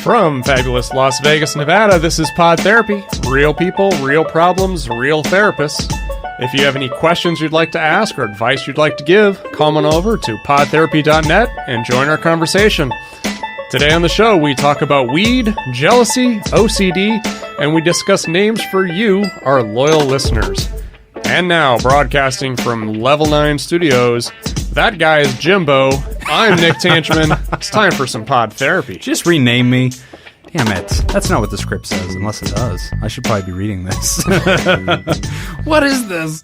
From fabulous Las Vegas, Nevada, this is Pod Therapy. Real people, real problems, real therapists. If you have any questions you'd like to ask or advice you'd like to give, come on over to podtherapy.net and join our conversation. Today on the show, we talk about weed, jealousy, OCD, and we discuss names for you, our loyal listeners. And now, broadcasting from Level 9 Studios, that guy is Jimbo. I'm Nick Tanchman. It's time for some Pod Therapy. Just rename me. Damn it. That's not what the script says, unless it does. I should probably be reading this. What is this?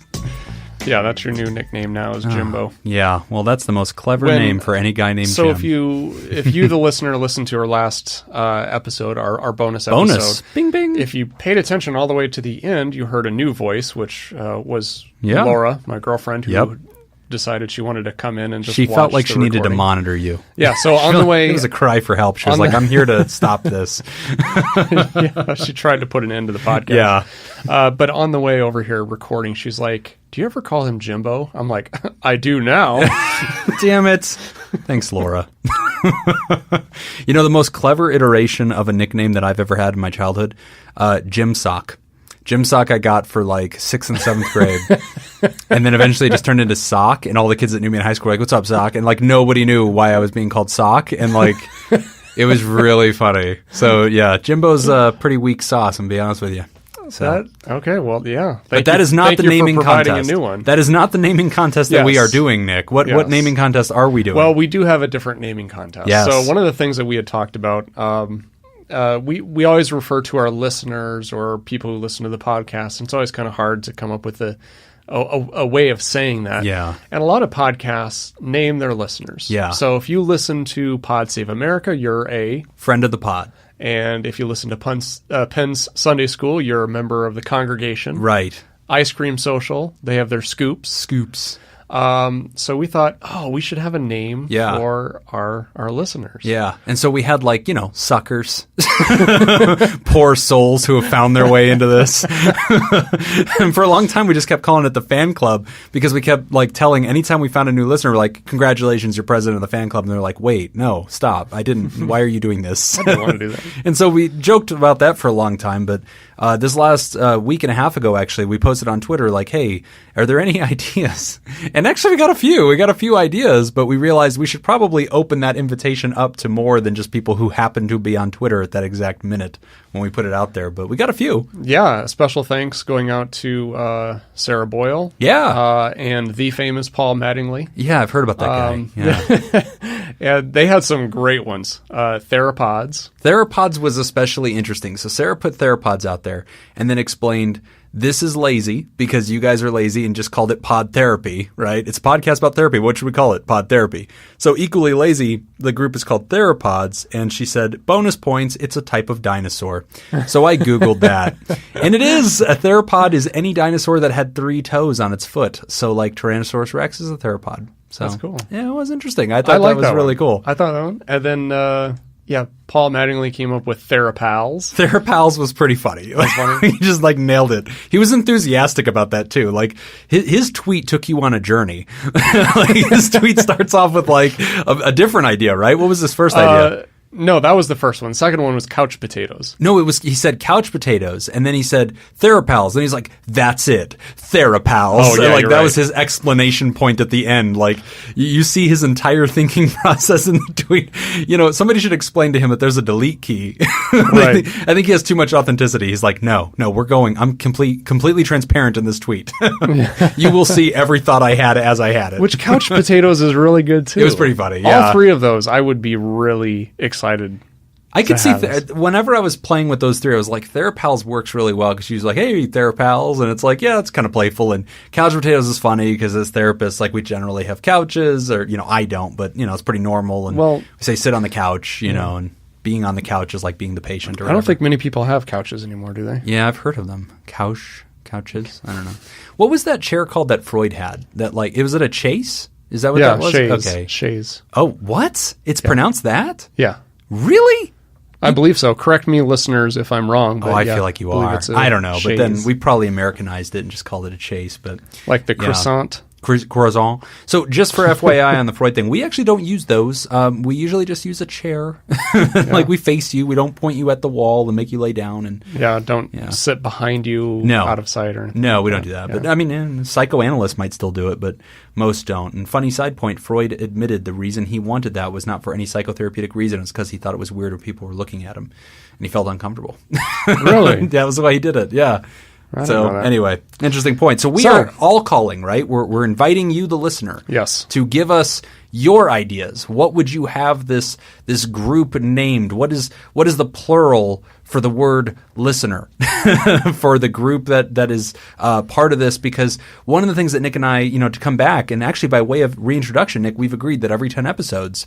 Yeah, that's your new nickname now is Jimbo. Yeah, well, that's the most clever name for any guy named Jim. So if you, the listener, listened to our last episode, our bonus episode. Bing, bing. If you paid attention all the way to the end, you heard a new voice, which was Laura, my girlfriend, who decided she wanted to come in and just watch felt like the she needed to recording. monitor you. Yeah, so on the way... It was a cry for help. She was like, I'm here to stop this. Yeah, she tried to put an end to the podcast. Yeah. But on the way over here recording, she's like, do you ever call him Jimbo? I'm like, I do now. Damn it. Thanks, Laura. You know, the most clever iteration of a nickname that I've ever had in my childhood? Jim Sock. Jim Sock I got for like 6th and 7th grade. And then eventually it just turned into Sock. And all the kids that knew me in high school were like, what's up, Sock? And like nobody knew why I was being called Sock. And like it was really funny. So yeah, Jimbo's a pretty weak sauce, I'm be honest with you. So. Okay, well, yeah. But that is not the naming contest. A new one. That is not the naming contest that we are doing, Nick. What naming contest are we doing? Well, we do have a different naming contest. Yes. So one of the things that we had talked about, we always refer to our listeners or people who listen to the podcast, and it's always kind of hard to come up with a way of saying that. Yeah. And a lot of podcasts name their listeners. Yeah. So if you listen to Pod Save America, you're a friend of the pod. And if you listen to Penn's Sunday School, you're a member of the congregation. Right. Ice Cream Social, they have their scoops. Scoops. So we thought, we should have a name for our listeners. Yeah. And so we had suckers, poor souls who have found their way into this. And for a long time, we just kept calling it the fan club because we kept telling anytime we found a new listener, we're like, congratulations, you're president of the fan club. And they're like, wait, no, stop. I didn't. Why are you doing this? I didn't want to do that. And so we joked about that for a long time. But this last week and a half ago, actually, we posted on Twitter like, hey, are there any ideas? And actually, we got a few. We got a few ideas, but we realized we should probably open that invitation up to more than just people who happen to be on Twitter at that exact minute when we put it out there. But we got a few. Yeah. Special thanks going out to Sarah Boyle. Yeah. And the famous Paul Mattingly. Yeah, I've heard about that guy. Yeah. Yeah, they had some great ones. Theropods. Theropods was especially interesting. So Sarah put theropods out there and then explained this is lazy because you guys are lazy and just called it Pod Therapy, right? It's a podcast about therapy. What should we call it? Pod Therapy. So equally lazy, the group is called Theropods. And she said, bonus points, it's a type of dinosaur. So I Googled that. And it is. A theropod is any dinosaur that had 3 toes on its foot. So like Tyrannosaurus Rex is a theropod. So, that's cool. Yeah, it was interesting. I thought that was really cool. I thought that one. And then... Paul Mattingly came up with Therapals. Therapals was pretty funny. He just nailed it. He was enthusiastic about that too. His tweet took you on a journey. His tweet starts off with a different idea, right? What was his first idea? No, that was the first one. The second one was couch potatoes. No, he said couch potatoes, and then he said Therapals, and he's like, that's it, Therapals. Oh, yeah, that was his explanation point at the end. You see his entire thinking process in the tweet. Somebody should explain to him that there's a delete key. Right. I think he has too much authenticity. He's like, no, we're going. I'm completely transparent in this tweet. You will see every thought I had as I had it. Which couch potatoes is really good too. It was pretty funny. Yeah. All 3 of those, I would be really excited. I could see whenever I was playing with those 3, I was like, Therapals works really well because she was like, hey, Therapals. And it's like, yeah, it's kind of playful. And couch potatoes is funny because as therapists, we generally have couches or, I don't, but, it's pretty normal. And we say sit on the couch, and being on the couch is like being the patient or whatever. I don't think many people have couches anymore, do they? Yeah, I've heard of them. Couches. I don't know. What was that chair called that Freud had? That was it a chaise? Is that what that was? Chaise. Okay. Chaise. Oh, what? It's pronounced that? Yeah. Really? I believe so. Correct me, listeners, if I'm wrong. But I feel like you are. I don't know. Chaise. But then we probably Americanized it and just called it a chase. But like the croissant. Croissant. So just for FYI on the Freud thing, we actually don't use those. We usually just use a chair. Like we face you. We don't point you at the wall and make you lay down. And don't sit behind you out of sight. No, we don't do that. But I mean, psychoanalysts might still do it, but most don't. And funny side point, Freud admitted the reason he wanted that was not for any psychotherapeutic reason. It's because he thought it was weird when people were looking at him. And he felt uncomfortable. Really? That was the way he did it, yeah. So anyway, interesting point. So we are all calling, right? We're inviting you, the listener, to give us your ideas. What would you have this group named? What is the plural for the word listener for the group that is part of this? Because one of the things that Nick and I, to come back, and actually by way of reintroduction, Nick, we've agreed that every 10 episodes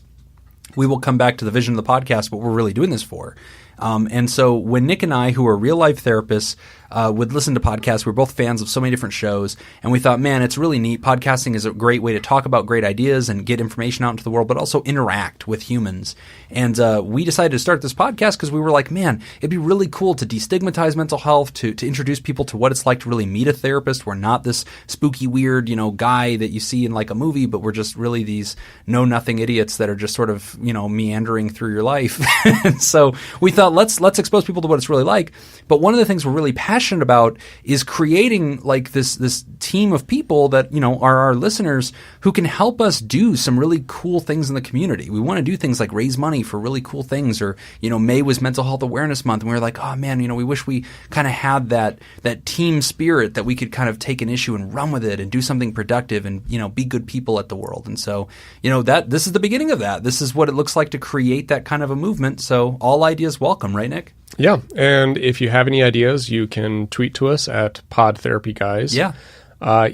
we will come back to the vision of the podcast, what we're really doing this for. And so when Nick and I, who are real-life therapists, would listen to podcasts, we're both fans of so many different shows, and we thought, man, it's really neat. Podcasting is a great way to talk about great ideas and get information out into the world, but also interact with humans. And we decided to start this podcast because we were like, man, it'd be really cool to destigmatize mental health, to introduce people to what it's like to really meet a therapist. We're not this spooky, weird, guy that you see in like a movie, but we're just really these know-nothing idiots that are just sort of, meandering through your life. And so we thought, let's expose people to what it's really like. But one of the things we're really passionate about is creating like this team of people that, are our listeners who can help us do some really cool things in the community. We want to do things like raise money for really cool things, or, May was Mental Health Awareness Month, and we were like, oh man, we wish we kind of had that team spirit that we could kind of take an issue and run with it and do something productive and, be good people at the world. And so, this is the beginning of that. This is what it looks like to create that kind of a movement. So all ideas welcome, right, Nick? Yeah, and if you have any ideas, you can tweet to us at podtherapyguys. Yeah.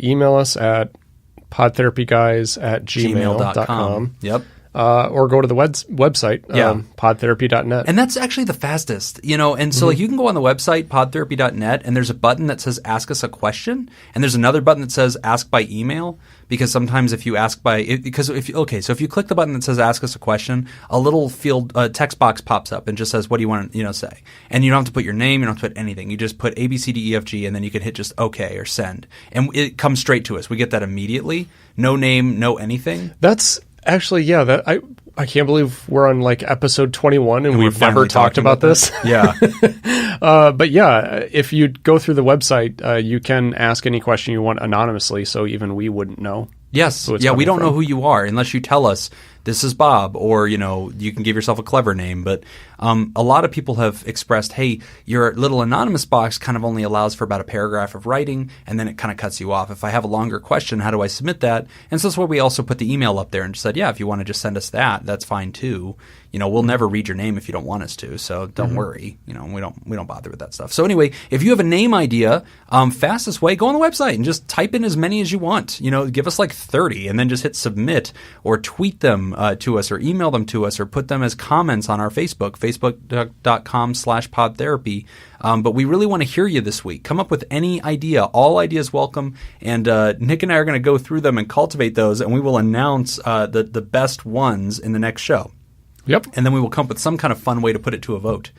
Email us at podtherapyguys@gmail.com. Yep. Or go to the website, podtherapy.net. And that's actually the fastest, and so like you can go on the website, podtherapy.net, and there's a button that says ask us a question, and there's another button that says ask by email, because sometimes if you ask so if you click the button that says ask us a question, a little field text box pops up and just says, what do you want to say? And you don't have to put your name, you don't have to put anything. You just put A, B, C, D, E, F, G, and then you can hit just OK or send. And it comes straight to us. We get that immediately. No name, no anything. That's actually, I can't believe we're on like episode 21 and we've never talked about this. Yeah. But if you go through the website, you can ask any question you want anonymously, so even we wouldn't know. Yes. Yeah, we don't know who you are unless you tell us this is Bob, or, you can give yourself a clever name. But a lot of people have expressed, hey, your little anonymous box kind of only allows for about a paragraph of writing, and then it kind of cuts you off. If I have a longer question, how do I submit that? And so that's why we also put the email up there and just said, if you want to just send us that, that's fine too. We'll never read your name if you don't want us to, so don't worry. We don't bother with that stuff. So anyway, if you have a name idea, fastest way, go on the website and just type in as many as you want. Give us like 30 and then just hit submit, or tweet them to us, or email them to us, or put them as comments on our Facebook, facebook.com/podtherapy. But we really want to hear you this week. Come up with any idea. All ideas welcome. And Nick and I are going to go through them and cultivate those, and we will announce the best ones in the next show. Yep. And then we will come up with some kind of fun way to put it to a vote.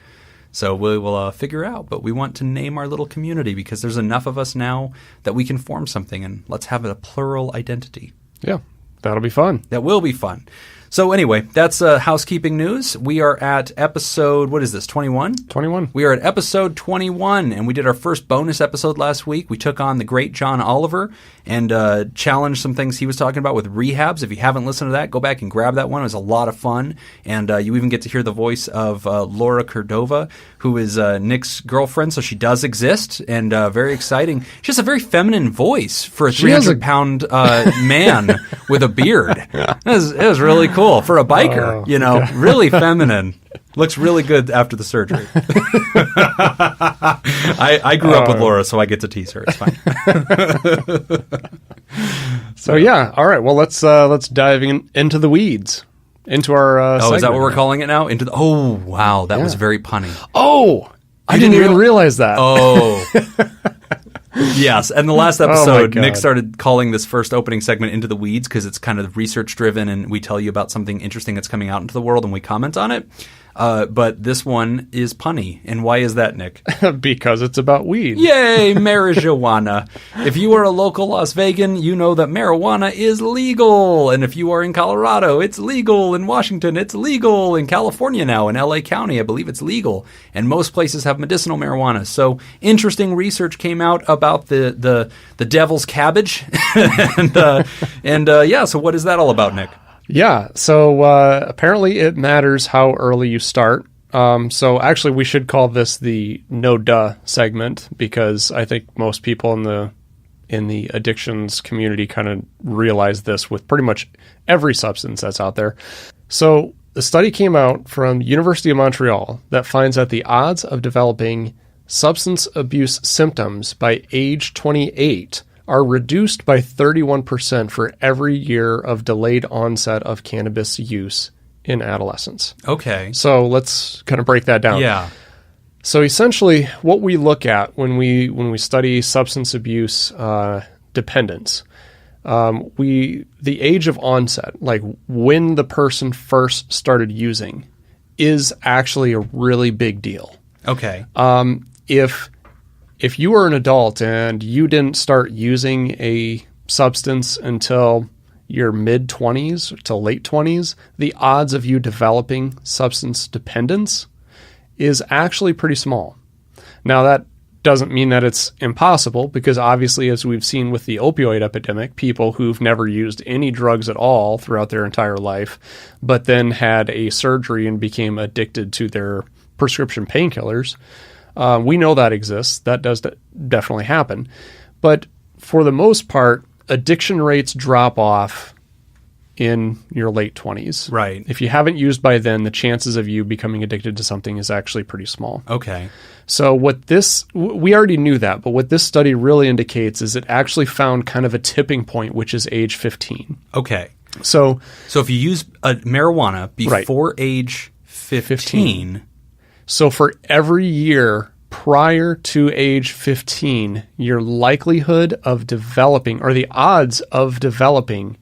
So we will figure out. But we want to name our little community because there's enough of us now that we can form something, and let's have a plural identity. Yeah, that'll be fun. That will be fun. So anyway, that's housekeeping news. We are at episode, what is this, 21? 21. We are at episode 21, and we did our first bonus episode last week. We took on the great John Oliver and challenged some things he was talking about with rehabs. If you haven't listened to that, go back and grab that one. It was a lot of fun. And you even get to hear the voice of Laura Cordova, who is Nick's girlfriend, so she does exist, and very exciting. She has a very feminine voice for a 300-pound man with a beard. It was really cool for a biker, really feminine. Looks really good after the surgery. I grew up with Laura, so I get to tease her. It's fine. So all right. Well, let's dive into the weeds. Into our is that what we're calling it now? Wow, that was very punny. Oh, I didn't even realize that. Oh. Yes, and the last episode, Nick started calling this first opening segment Into the Weeds because it's kind of research-driven, and we tell you about something interesting that's coming out into the world, and we comment on it. But this one is punny. And why is that, Nick? Because it's about weed. Yay, marijuana. If you are a local Las Vegan, you know that marijuana is legal. And if you are in Colorado, it's legal. In Washington, it's legal. In California now, in LA County, I believe it's legal. And most places have medicinal marijuana. So interesting research came out about the devil's cabbage. So what is that all about, Nick? Yeah, so apparently it matters how early you start. So actually we should call this the no-duh segment, because I think most people in the addictions community kind of realize this with pretty much every substance that's out there. So the study came out from University of Montreal that finds that the odds of developing substance abuse symptoms by age 28 are reduced by 31% for every year of delayed onset of cannabis use in adolescence. Okay. So let's kind of break that down. Yeah. So essentially what we look at when we study substance abuse dependence, the age of onset, like when the person first started using, is actually a really big deal. Okay. If you were an adult and you didn't start using a substance until your mid-20s to late 20s, the odds of you developing substance dependence is actually pretty small. Now, that doesn't mean that it's impossible, because obviously, as we've seen with the opioid epidemic, people who've never used any drugs at all throughout their entire life, but then had a surgery and became addicted to their prescription painkillers, we know that exists. That does definitely happen. But for the most part, addiction rates drop off in your late 20s. Right. If you haven't used by then, the chances of you becoming addicted to something is actually pretty small. Okay. So we already knew that, but what this study really indicates is it actually found kind of a tipping point, which is age 15. Okay. So if you use marijuana before age 15. So for every year prior to age 15, your likelihood of developing, or the odds of developing,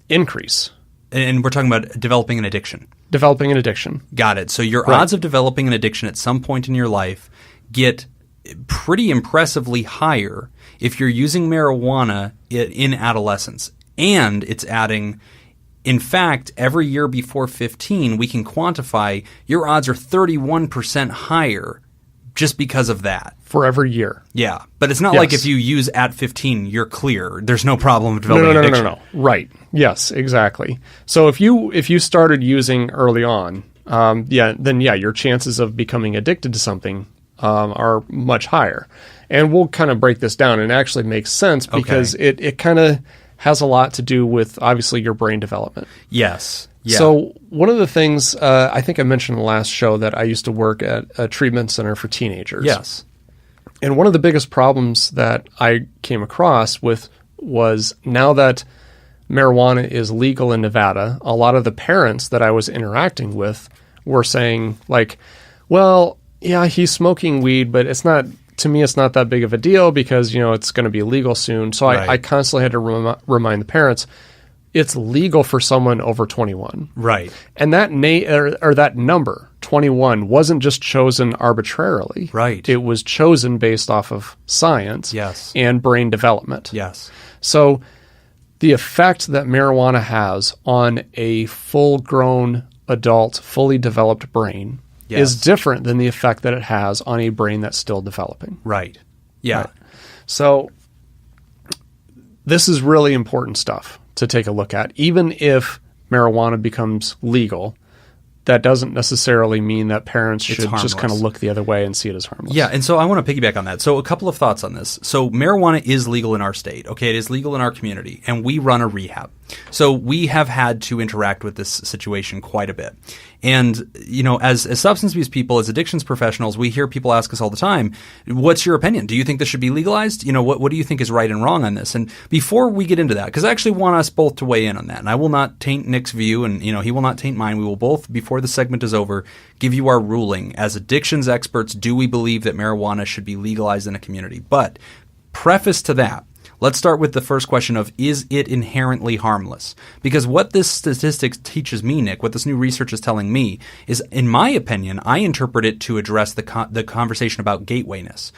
increase. And we're talking about developing an addiction. Developing an addiction. Got it. So your odds of developing an addiction at some point in your life get pretty impressively higher if you're using marijuana in adolescence. And it's adding... In fact, every year before 15, we can quantify your odds are 31% higher just because of that. For every year. Yeah. But it's not like if you use at 15, you're clear. There's no problem with developing addiction. No. Right. Yes, exactly. So if you started using early on, your chances of becoming addicted to something are much higher. And we'll kind of break this down, and it actually makes sense because it kind of has a lot to do with, obviously, your brain development. Yes. Yeah. So one of the things, I think I mentioned in the last show that I used to work at a treatment center for teenagers. Yes. And one of the biggest problems that I came across with was, now that marijuana is legal in Nevada, a lot of the parents that I was interacting with were saying, like, well, yeah, he's smoking weed, but it's not... To me, it's not that big of a deal because, it's going to be illegal soon. So I constantly had to remind the parents, it's legal for someone over 21. Right. And that that number, 21, wasn't just chosen arbitrarily. Right. It was chosen based off of science and brain development. Yes. So the effect that marijuana has on a full-grown adult, fully developed brain is different than the effect that it has on a brain that's still developing. Right. Yeah. Right. So this is really important stuff to take a look at. Even if marijuana becomes legal, that doesn't necessarily mean that parents should just kind of look the other way and see it as harmless. Yeah, and so I want to piggyback on that. So a couple of thoughts on this. So marijuana is legal in our state. Okay, it is legal in our community, and we run a rehab. So we have had to interact with this situation quite a bit. And, as substance abuse people, as addictions professionals, we hear people ask us all the time, what's your opinion? Do you think this should be legalized? What do you think is right and wrong on this? And before we get into that, because I actually want us both to weigh in on that, and I will not taint Nick's view, and, he will not taint mine. We will both, before the segment is over, give you our ruling. As addictions experts, do we believe that marijuana should be legalized in a community? But preface to that, Let's start with the first question of, is it inherently harmless? Because what this statistic teaches me, Nick, what this new research is telling me is, in my opinion, I interpret it to address the conversation about gatewayness.